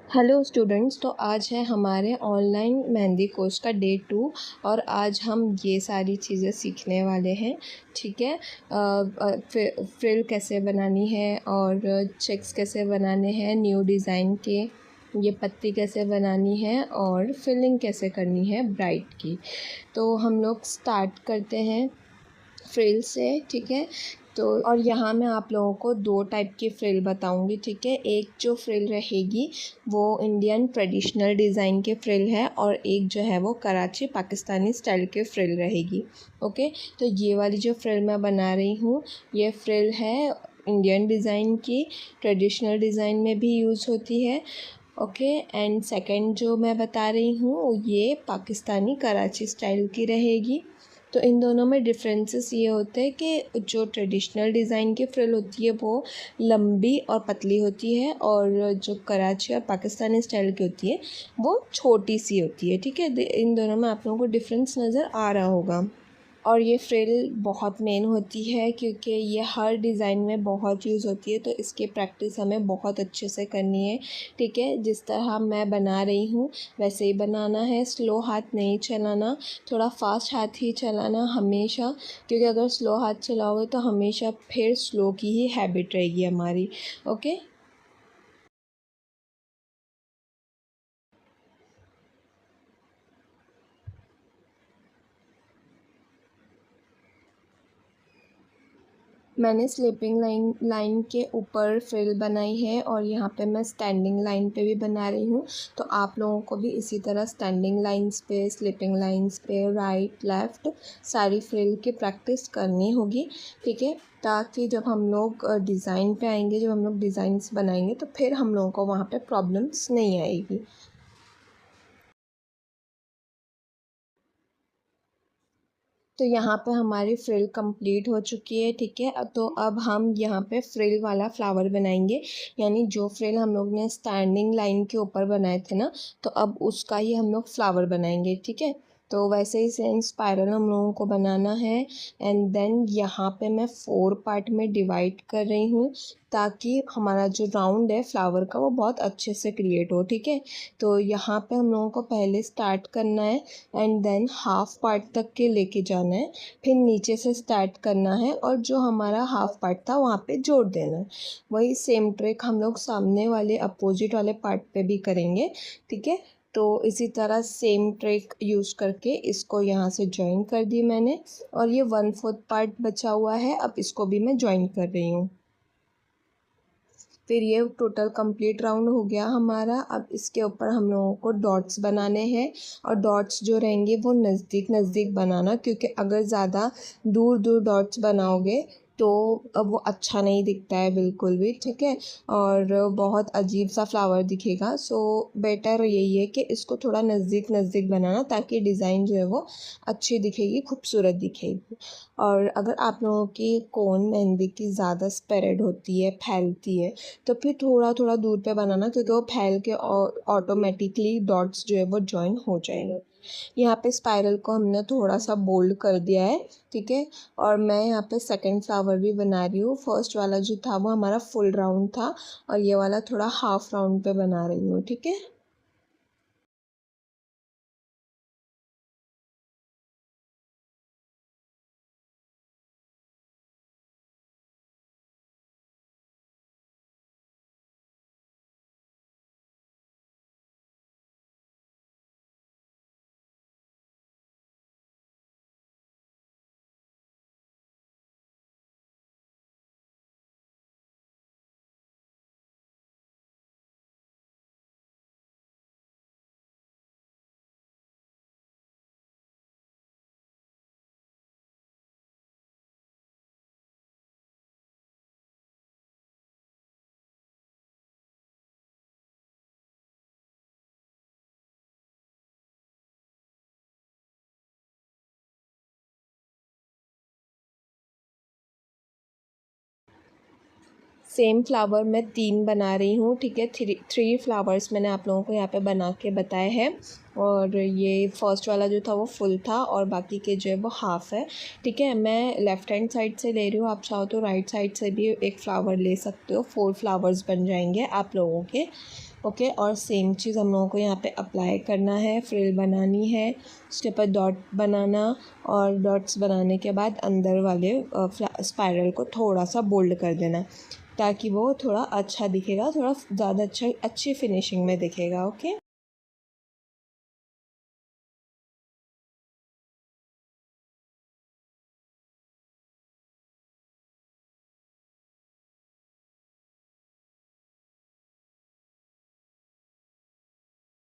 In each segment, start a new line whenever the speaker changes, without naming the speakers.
Hello students, तो आज है हमारे ऑनलाइन मेहंदी कोर्स का डे 2 और आज हम ये सारी चीज़ें सीखने वाले हैं। ठीक है। फ्रिल कैसे बनानी है और चेक्स कैसे बनाने हैं न्यू डिज़ाइन के, ये पत्ती कैसे बनानी है और फिलिंग कैसे करनी है ब्राइड की। तो हम लोग स्टार्ट करते हैं फ्रिल से। ठीक है। तो और यहाँ मैं आप लोगों को 2 टाइप की फ्रिल बताऊँगी। ठीक है। एक जो फ्रिल रहेगी वो इंडियन ट्रेडिशनल डिज़ाइन के फ्रिल है और एक जो है वो कराची पाकिस्तानी स्टाइल के फ्रिल रहेगी। ओके। तो ये वाली जो फ्रिल मैं बना रही हूँ ये फ्रिल है इंडियन डिज़ाइन की, ट्रेडिशनल डिज़ाइन में भी यूज़ होती है। ओके। एंड सेकंड जो मैं बता रही हूँ ये पाकिस्तानी कराची स्टाइल की रहेगी। तो इन दोनों में डिफरेंसेस ये होते हैं कि जो ट्रेडिशनल डिज़ाइन की फ्रिल होती है वो लंबी और पतली होती है और जो कराची और पाकिस्तानी स्टाइल की होती है वो छोटी सी होती है। ठीक है। इन दोनों में आप लोगों को डिफरेंस नज़र आ रहा होगा। और ये फ्रिल बहुत मेन होती है क्योंकि ये हर डिज़ाइन में बहुत यूज़ होती है, तो इसकी प्रैक्टिस हमें बहुत अच्छे से करनी है। ठीक है। जिस तरह मैं बना रही हूँ वैसे ही बनाना है, स्लो हाथ नहीं चलाना, थोड़ा फास्ट हाथ ही चलाना हमेशा, क्योंकि अगर स्लो हाथ चलाओगे तो हमेशा फिर स्लो की ही हैबिट रहेगी हमारी। ओके। मैंने स्लीपिंग लाइन के ऊपर फ्रिल बनाई है और यहाँ पे मैं स्टैंडिंग लाइन पे भी बना रही हूँ। तो आप लोगों को भी इसी तरह स्टैंडिंग लाइंस पे, स्लीपिंग लाइंस पे, राइट लेफ़्ट सारी फ्रिल की प्रैक्टिस करनी होगी। ठीक है। ताकि जब हम लोग डिज़ाइन पे आएंगे, जब हम लोग डिज़ाइंस बनाएंगे तो फिर हम लोगों को वहाँ पे प्रॉब्लम्स नहीं आएगी। तो यहाँ पे हमारी फ्रिल कंप्लीट हो चुकी है। ठीक है। तो अब हम यहाँ पे फ्रिल वाला फ्लावर बनाएंगे, यानी जो फ्रिल हम लोग ने स्टैंडिंग लाइन के ऊपर बनाए थे ना, तो अब उसका ही हम लोग फ्लावर बनाएंगे। ठीक है। तो वैसे ही सेम स्पाइरल हम लोगों को बनाना है। एंड देन यहाँ पे मैं 4 पार्ट में डिवाइड कर रही हूँ ताकि हमारा जो राउंड है फ्लावर का वो बहुत अच्छे से क्रिएट हो। ठीक है। तो यहाँ पे हम लोगों को पहले स्टार्ट करना है एंड देन हाफ पार्ट तक के लेके जाना है, फिर नीचे से स्टार्ट करना है और जो हमारा हाफ पार्ट था वहाँ पे जोड़ देना है। वही सेम ट्रिक हम लोग सामने वाले अपोजिट वाले पार्ट पे भी करेंगे। ठीक है। तो इसी तरह सेम ट्रिक यूज़ करके इसको यहाँ से जॉइन कर दी मैंने और ये 1/4 पार्ट बचा हुआ है, अब इसको भी मैं जॉइन कर रही हूँ। फिर ये टोटल कंप्लीट राउंड हो गया हमारा। अब इसके ऊपर हम लोगों को डॉट्स बनाने हैं और डॉट्स जो रहेंगे वो नज़दीक नज़दीक बनाना, क्योंकि अगर ज़्यादा दूर दूर डॉट्स बनाओगे तो अब वो अच्छा नहीं दिखता है बिल्कुल भी। ठीक है। और बहुत अजीब सा फ्लावर दिखेगा। सो बेटर यही है कि इसको थोड़ा नज़दीक नज़दीक बनाना ताकि डिज़ाइन जो है वो अच्छी दिखेगी, खूबसूरत दिखेगी। और अगर आप लोगों की कोन मेहंदी की ज़्यादा स्प्रेड होती है, फैलती है, तो फिर थोड़ा थोड़ा दूर पे बनाना, क्योंकि वो फैल के ऑटोमेटिकली डॉट्स जो है वो जॉइन हो जाएंगे। यहाँ पे स्पाइरल को हमने थोड़ा सा बोल्ड कर दिया है। ठीक है। और मैं यहाँ पे सेकंड फ्लावर भी बना रही हूँ। फर्स्ट वाला जो था वो हमारा फुल राउंड था और ये वाला थोड़ा हाफ राउंड पे बना रही हूँ। ठीक है। सेम फ्लावर मैं 3 बना रही हूँ। ठीक है। थ्री फ्लावर्स मैंने आप लोगों को यहाँ पे बना के बताए हैं और ये फर्स्ट वाला जो था वो फुल था और बाकी के जो है वो हाफ़ है। ठीक है। मैं लेफ़्ट हैंड साइड से ले रही हूँ, आप चाहो तो राइट साइड से भी एक फ़्लावर ले सकते हो। 4 फ्लावर्स बन जाएंगे आप लोगों के। ओके, और सेम चीज़ हम लोगों को यहाँ पे अप्लाई करना है, फ्रिल बनानी है, उसके ऊपर डॉट बनाना, और डॉट्स बनाने के बाद अंदर वाले स्पाइरल को थोड़ा सा बोल्ड कर देना ताकि वो थोड़ा अच्छा दिखेगा, थोड़ा ज़्यादा अच्छी फिनिशिंग में दिखेगा। ओके,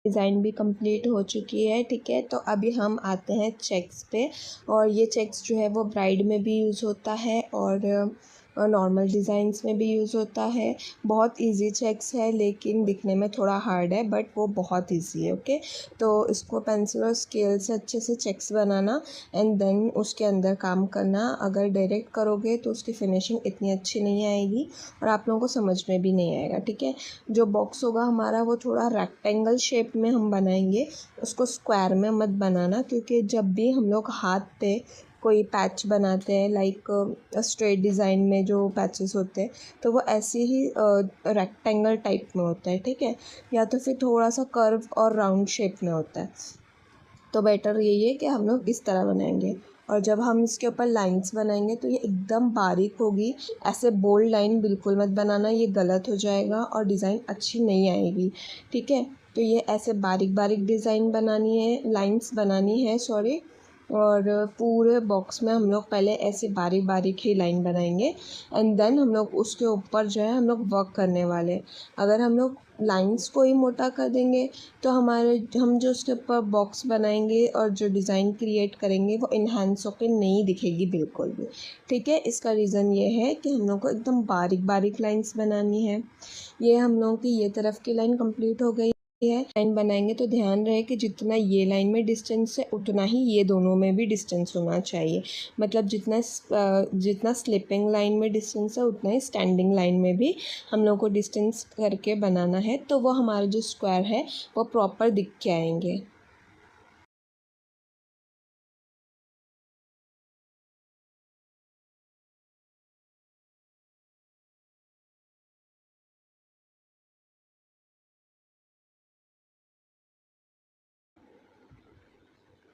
डिज़ाइन भी कंप्लीट हो चुकी है। ठीक है, तो अभी हम आते हैं चेक्स पे। और ये चेक्स जो है वो ब्राइड में भी यूज़ होता है और नॉर्मल डिज़ाइंस में भी यूज़ होता है। बहुत इजी चेक्स है लेकिन दिखने में थोड़ा हार्ड है, बट वो बहुत इजी है। ओके, तो इसको पेंसिल और स्केल से अच्छे से चेक्स बनाना एंड देन उसके अंदर काम करना। अगर डायरेक्ट करोगे तो उसकी फिनिशिंग इतनी अच्छी नहीं आएगी और आप लोगों को समझ में भी नहीं आएगा। ठीक है, जो बॉक्स होगा हमारा वो थोड़ा रेक्टेंगल शेप में हम बनाएंगे, उसको स्क्वायर में मत बनाना, क्योंकि जब भी हम लोग हाथ पे कोई पैच बनाते हैं लाइक स्ट्रेट डिज़ाइन में जो पैचेस होते हैं तो वो ऐसे ही रेक्टेंगल टाइप में होता है। ठीक है, या तो फिर थोड़ा सा कर्व और राउंड शेप में होता है। तो बेटर यही है कि हम लोग इस तरह बनाएंगे। और जब हम इसके ऊपर लाइंस बनाएंगे तो ये एकदम बारीक होगी, ऐसे बोल्ड लाइन बिल्कुल मत बनाना, ये गलत हो जाएगा और डिज़ाइन अच्छी नहीं आएगी। ठीक है, तो ये ऐसे बारीक बारीक डिज़ाइन बनानी है, लाइंस बनानी है, सॉरी। और पूरे बॉक्स में हम लोग पहले ऐसे बारीक बारीक ही लाइन बनाएंगे एंड देन हम लोग उसके ऊपर जो है हम लोग वर्क करने वाले। अगर हम लोग लाइंस को ही मोटा कर देंगे तो हम जो उसके ऊपर बॉक्स बनाएंगे और जो डिज़ाइन क्रिएट करेंगे वो इन्हांस होकर नहीं दिखेगी बिल्कुल भी। ठीक है, इसका रीज़न ये है कि हम लोग को एकदम बारीक बारीक लाइंस बनानी है। ये हम लोगों की ये तरफ की लाइन कंप्लीट हो गई है। लाइन बनाएंगे तो ध्यान रहे कि जितना ये लाइन में डिस्टेंस है उतना ही ये दोनों में भी डिस्टेंस होना चाहिए। मतलब जितना स्लिपिंग लाइन में डिस्टेंस है उतना ही स्टैंडिंग लाइन में भी हम लोग को डिस्टेंस करके बनाना है, तो वो हमारा जो स्क्वायर है वो प्रॉपर दिख के आएंगे।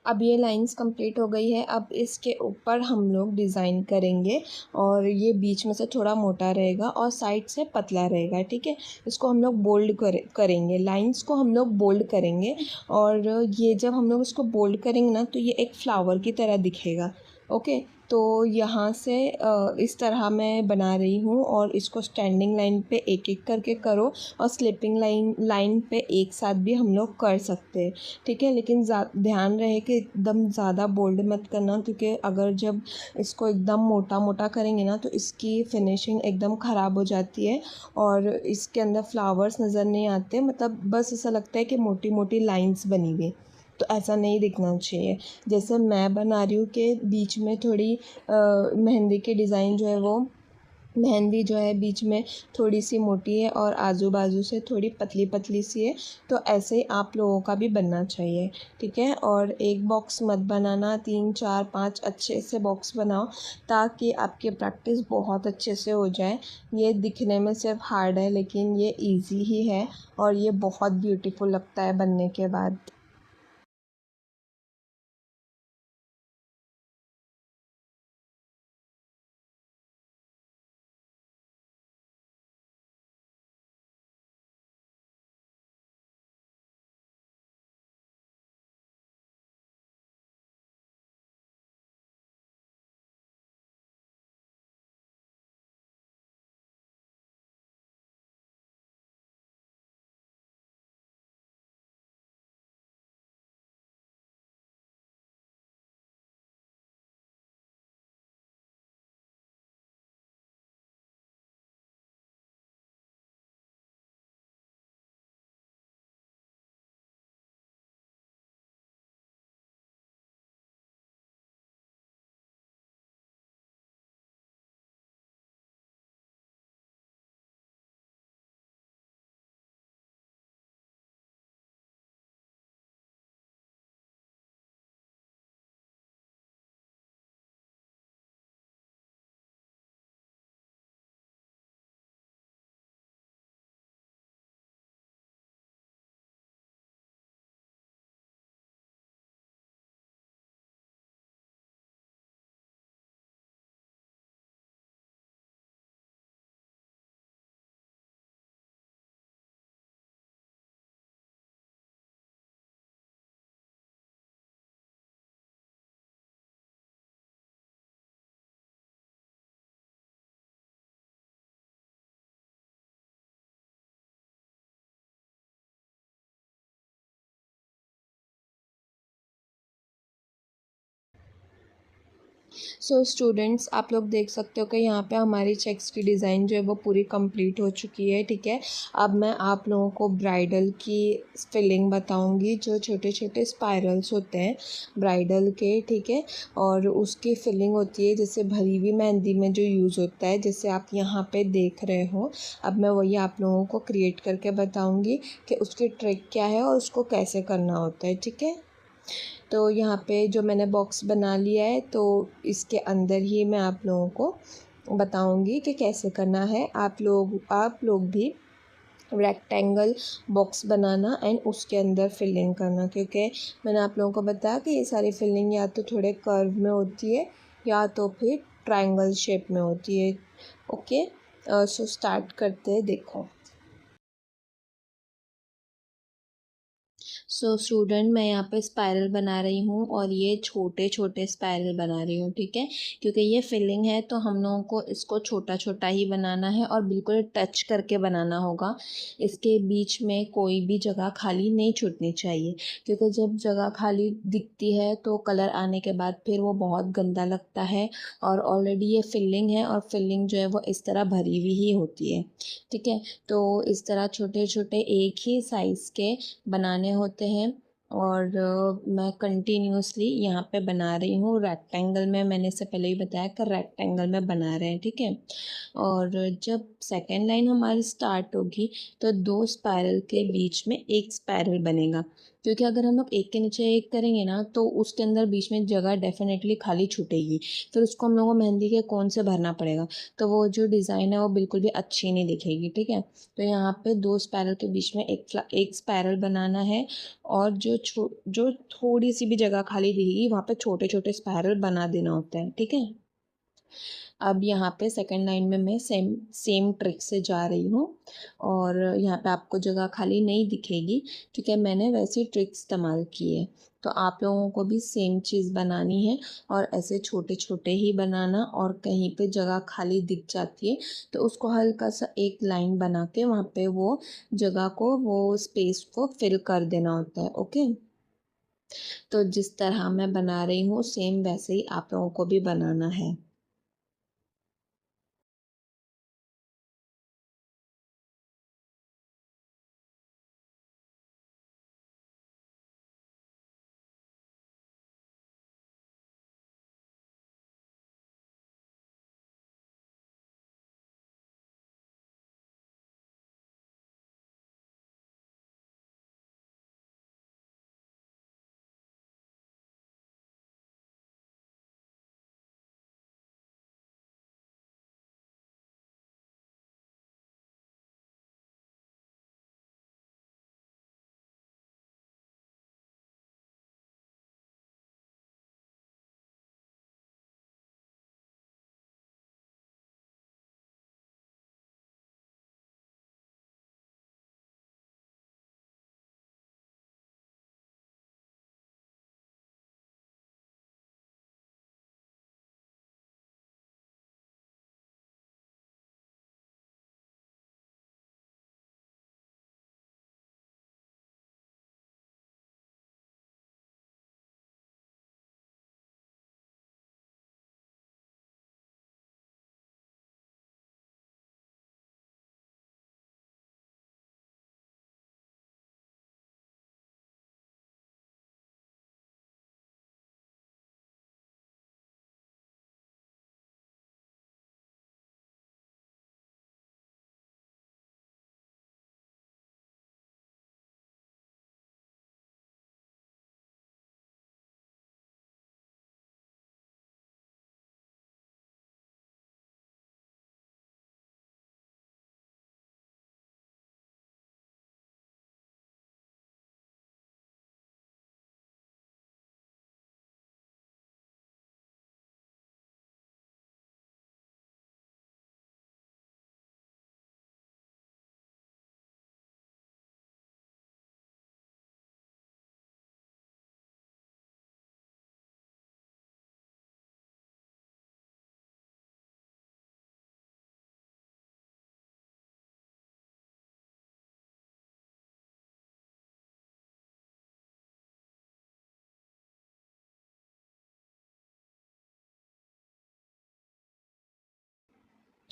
अब ये लाइंस कंप्लीट हो गई है। अब इसके ऊपर हम लोग डिज़ाइन करेंगे और ये बीच में से थोड़ा मोटा रहेगा और साइड से पतला रहेगा। ठीक है, इसको हम लोग बोल्ड करेंगे, लाइंस को हम लोग बोल्ड करेंगे। और ये जब हम लोग इसको बोल्ड करेंगे ना तो ये एक फ्लावर की तरह दिखेगा। ओके, तो यहाँ से इस तरह मैं बना रही हूँ और इसको स्टैंडिंग लाइन पे एक एक करके करो और स्लिपिंग लाइन पे एक साथ भी हम लोग कर सकते हैं। ठीक है, लेकिन ध्यान रहे कि एकदम ज़्यादा बोल्ड मत करना, क्योंकि अगर जब इसको एकदम मोटा मोटा करेंगे ना तो इसकी फिनिशिंग एकदम ख़राब हो जाती है और इसके अंदर फ्लावर्स नज़र नहीं आते, मतलब बस ऐसा लगता है कि मोटी मोटी लाइंस बनी हुई। तो ऐसा नहीं दिखना चाहिए। जैसे मैं बना रही हूँ कि बीच में थोड़ी मेहंदी के डिज़ाइन जो है वो मेहंदी जो है बीच में थोड़ी सी मोटी है और आजू बाजू से थोड़ी पतली पतली सी है, तो ऐसे ही आप लोगों का भी बनना चाहिए। ठीक है, और एक बॉक्स मत बनाना, 3 4 5 अच्छे से बॉक्स बनाओ ताकि आपकी प्रैक्टिस बहुत अच्छे से हो जाए। ये दिखने में सिर्फ हार्ड है लेकिन ये इजी ही है और ये बहुत ब्यूटीफुल लगता है बनने के बाद। सो स्टूडेंट्स, आप लोग देख सकते हो कि यहाँ पे हमारी चेक्स की डिज़ाइन जो है वो पूरी कंप्लीट हो चुकी है। ठीक है, अब मैं आप लोगों को ब्राइडल की फिलिंग बताऊंगी, जो छोटे छोटे स्पाइरल्स होते हैं ब्राइडल के। ठीक है, और उसकी फिलिंग होती है जैसे भरी हुई मेहंदी में जो यूज़ होता है, जैसे आप यहाँ पे देख रहे हो। अब मैं वही आप लोगों को क्रिएट करके बताऊंगी कि उसकी ट्रिक क्या है और उसको कैसे करना होता है। ठीक है, तो यहाँ पे जो मैंने बॉक्स बना लिया है, तो इसके अंदर ही मैं आप लोगों को बताऊंगी कि कैसे करना है। आप लोग भी रेक्टेंगल बॉक्स बनाना एंड उसके अंदर फिलिंग करना, क्योंकि मैंने आप लोगों को बताया कि ये सारी फिलिंग या तो थोड़े कर्व में होती है या तो फिर ट्रायंगल शेप में होती है। ओके, सो स्टार्ट करते हैं। देखो, सो स्टूडेंट, मैं यहाँ पे स्पाइरल बना रही हूँ और ये छोटे छोटे स्पाइरल बना रही हूँ। ठीक है, क्योंकि ये फिलिंग है तो हम लोगों को इसको छोटा छोटा ही बनाना है और बिल्कुल टच करके बनाना होगा। इसके बीच में कोई भी जगह खाली नहीं छूटनी चाहिए, क्योंकि जब जगह खाली दिखती है तो कलर आने के बाद फिर वो बहुत गंदा लगता है। और ऑलरेडी ये फिलिंग है और फिलिंग जो है वो इस तरह भरी हुई ही होती है। ठीक है, तो इस तरह छोटे छोटे एक ही साइज़ के बनाने होते हैं। और मैं कंटिन्यूसली यहाँ पे बना रही हूँ रेक्टेंगल में। मैंने इससे पहले ही बताया कि रेक्टेंगल में बना रहे हैं। ठीक है, और जब सेकेंड लाइन हमारी स्टार्ट होगी तो दो स्पाइरल के बीच में एक स्पाइरल बनेगा, क्योंकि अगर हम लोग एक के नीचे एक करेंगे ना तो उसके अंदर बीच में जगह डेफिनेटली खाली छूटेगी। फिर उसको हम लोगों को मेहंदी के कोन से भरना पड़ेगा, तो वो जो डिज़ाइन है वो बिल्कुल भी अच्छी नहीं दिखेगी। ठीक है, तो यहाँ पे दो स्पाइरल के बीच में एक स्पाइरल बनाना है, और जो थोड़ी सी भी जगह खाली दिखेगी वहाँ पे छोटे छोटे स्पाइरल बना देना होता है। ठीक है, अब यहाँ पे सेकंड लाइन में मैं सेम सेम ट्रिक से जा रही हूँ, और यहाँ पे आपको जगह खाली नहीं दिखेगी क्योंकि मैंने वैसी ट्रिक इस्तेमाल की है। तो आप लोगों को भी सेम चीज़ बनानी है और ऐसे छोटे छोटे ही बनाना, और कहीं पे जगह खाली दिख जाती है तो उसको हल्का सा एक लाइन बना के वहाँ पे वो जगह को, वो स्पेस को फिल कर देना होता है। ओके, तो जिस तरह मैं बना रही हूँ सेम वैसे ही आप लोगों को भी बनाना है।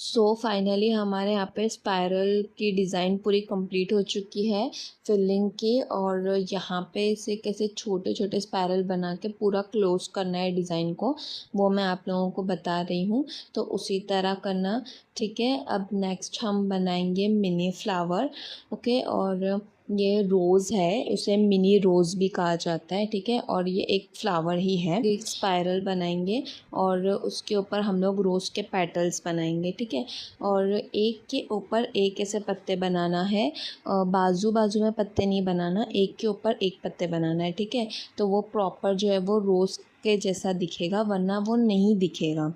सो फाइनली हमारे यहाँ पे स्पाइरल की डिज़ाइन पूरी कंप्लीट हो चुकी है फिलिंग की। और यहाँ पे इसे कैसे छोटे छोटे स्पाइरल बना के पूरा क्लोज करना है डिज़ाइन को, वो मैं आप लोगों को बता रही हूँ। तो उसी तरह करना, ठीक है। अब नेक्स्ट हम बनाएंगे मिनी फ्लावर। ओके, और ये रोज़ है, इसे मिनी रोज़ भी कहा जाता है, ठीक है। और ये एक फ्लावर ही है। एक स्पाइरल बनाएंगे और उसके ऊपर हम लोग रोज़ के पेटल्स बनाएंगे, ठीक है। और एक के ऊपर एक ऐसे पत्ते बनाना है, बाजू बाजू में पत्ते नहीं बनाना, एक के ऊपर एक पत्ते बनाना है, ठीक है। तो वो प्रॉपर जो है वो रोज़ के जैसा दिखेगा, वरना वो नहीं दिखेगा।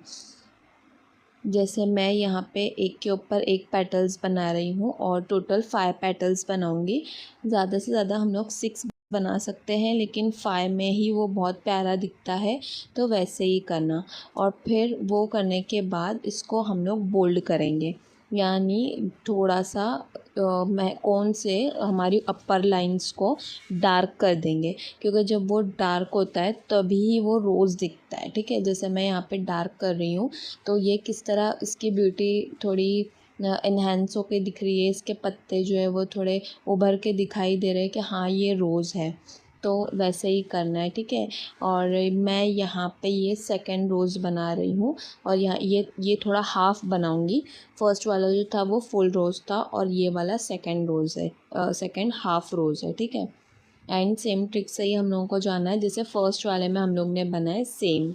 जैसे मैं यहाँ पे एक के ऊपर एक पेटल्स बना रही हूँ और टोटल 5 पेटल्स बनाऊँगी। ज़्यादा से ज़्यादा हम लोग 6 बना सकते हैं, लेकिन 5 में ही वो बहुत प्यारा दिखता है, तो वैसे ही करना। और फिर वो करने के बाद इसको हम लोग बोल्ड करेंगे, यानी थोड़ा सा मैं कौन से हमारी अपर लाइंस को डार्क कर देंगे, क्योंकि जब वो डार्क होता है तभी वो रोज़ दिखता है, ठीक है। जैसे मैं यहाँ पे डार्क कर रही हूँ, तो ये किस तरह इसकी ब्यूटी थोड़ी इन्हेंस होके दिख रही है, इसके पत्ते जो है वो थोड़े उभर के दिखाई दे रहे हैं कि हाँ ये रोज़ है। तो वैसे ही करना है, ठीक है। और मैं यहाँ पे ये सेकंड रोज़ बना रही हूँ, और यहाँ ये थोड़ा हाफ़ बनाऊँगी। फर्स्ट वाला जो था वो फुल रोज़ था, और ये वाला सेकंड रोज़ है, सेकंड हाफ़ रोज़ है, ठीक है। एंड सेम ट्रिक से ही हम लोगों को जाना है, जैसे फर्स्ट वाले में हम लोग ने बनाए सेम।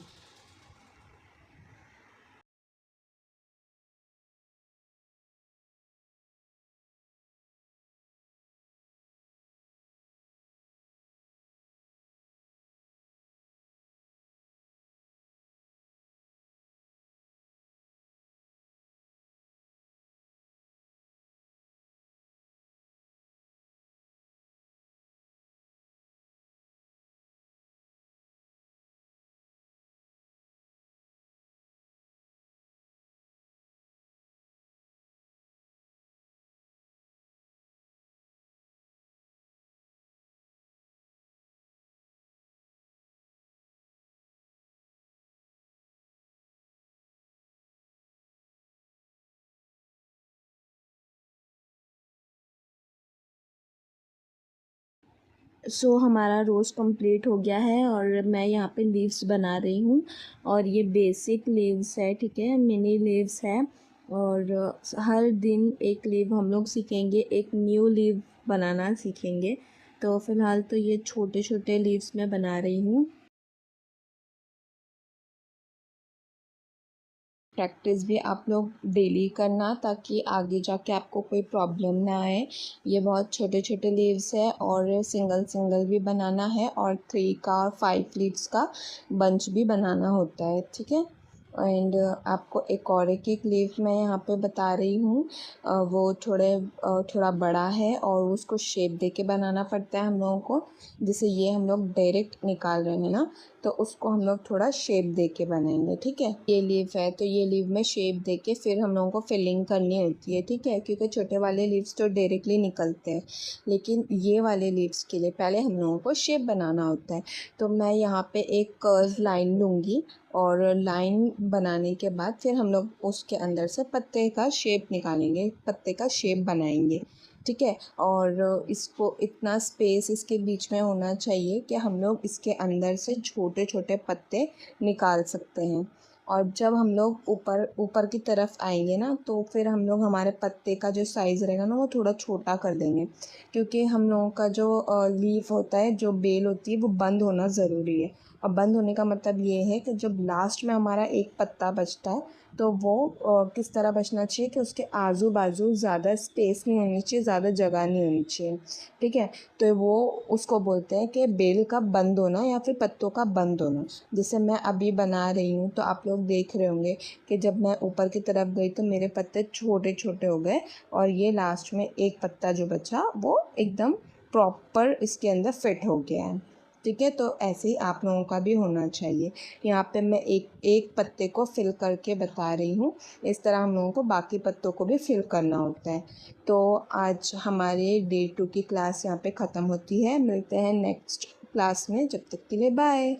हमारा रोज़ कंप्लीट हो गया है, और मैं यहाँ पे लीव्स बना रही हूँ। और ये बेसिक लीव्स है, ठीक है, मिनी लीव्स है। और हर दिन एक लीव हम लोग सीखेंगे, एक न्यू लीव बनाना सीखेंगे। तो फ़िलहाल तो ये छोटे छोटे लीव्स मैं बना रही हूँ। प्रैक्टिस भी आप लोग डेली करना, ताकि आगे जाके आपको कोई प्रॉब्लम ना आए। ये बहुत छोटे छोटे लीव्स है, और सिंगल सिंगल भी बनाना है, और 3 का और 5 लीव्स का बंच भी बनाना होता है, ठीक है। एंड आपको एक लीव मैं यहाँ पे बता रही हूँ। वो थोड़ा बड़ा है, और उसको शेप दे के बनाना पड़ता है हम लोगों को। जैसे ये हम लोग डायरेक्ट निकाल रहे हैं ना, तो उसको हम लोग थोड़ा शेप दे के बनाएंगे, ठीक है। ये लीव है, तो ये लीव में शेप दे के फिर हम लोगों को फिलिंग करनी होती है, ठीक है। क्योंकि छोटे वाले लीव्स तो डायरेक्टली निकलते हैं, लेकिन ये वाले लीव्स के लिए पहले हम लोगों को शेप बनाना होता है। तो मैं यहाँ पे एक कर्व लाइन लूँगी, और लाइन बनाने के बाद फिर हम लोग उसके अंदर से पत्ते का शेप निकालेंगे, पत्ते का शेप बनाएंगे, ठीक है। और इसको इतना स्पेस इसके बीच में होना चाहिए कि हम लोग इसके अंदर से छोटे छोटे पत्ते निकाल सकते हैं। और जब हम लोग ऊपर ऊपर की तरफ आएंगे ना, तो फिर हम लोग हमारे पत्ते का जो साइज़ रहेगा ना वो थोड़ा छोटा कर देंगे, क्योंकि हम लोगों का जो लीफ होता है, जो बेल होती है, वो बंद होना ज़रूरी है। और बंद होने का मतलब ये है कि जब लास्ट में हमारा एक पत्ता बचता है, तो वो किस तरह बचना चाहिए कि उसके आजू बाजू ज़्यादा स्पेस नहीं होनी चाहिए, ज़्यादा जगह नहीं होनी चाहिए, ठीक है। तो वो उसको बोलते हैं कि बेल का बंद होना, या फिर पत्तों का बंद होना। जैसे मैं अभी बना रही हूँ, तो आप लोग देख रहे होंगे कि जब मैं ऊपर की तरफ गई तो मेरे पत्ते छोटे छोटे हो गए, और ये लास्ट में एक पत्ता जो बचा वो एकदम प्रॉपर इसके अंदर फिट हो गया है, ठीक है। तो ऐसे ही आप लोगों का भी होना चाहिए। यहाँ पे मैं एक एक पत्ते को फिल करके बता रही हूँ, इस तरह हम लोगों को बाकी पत्तों को भी फिल करना होता है। तो आज हमारे डे 2 की क्लास यहाँ पे ख़त्म होती है। मिलते हैं नेक्स्ट क्लास में, जब तक के लिए बाय।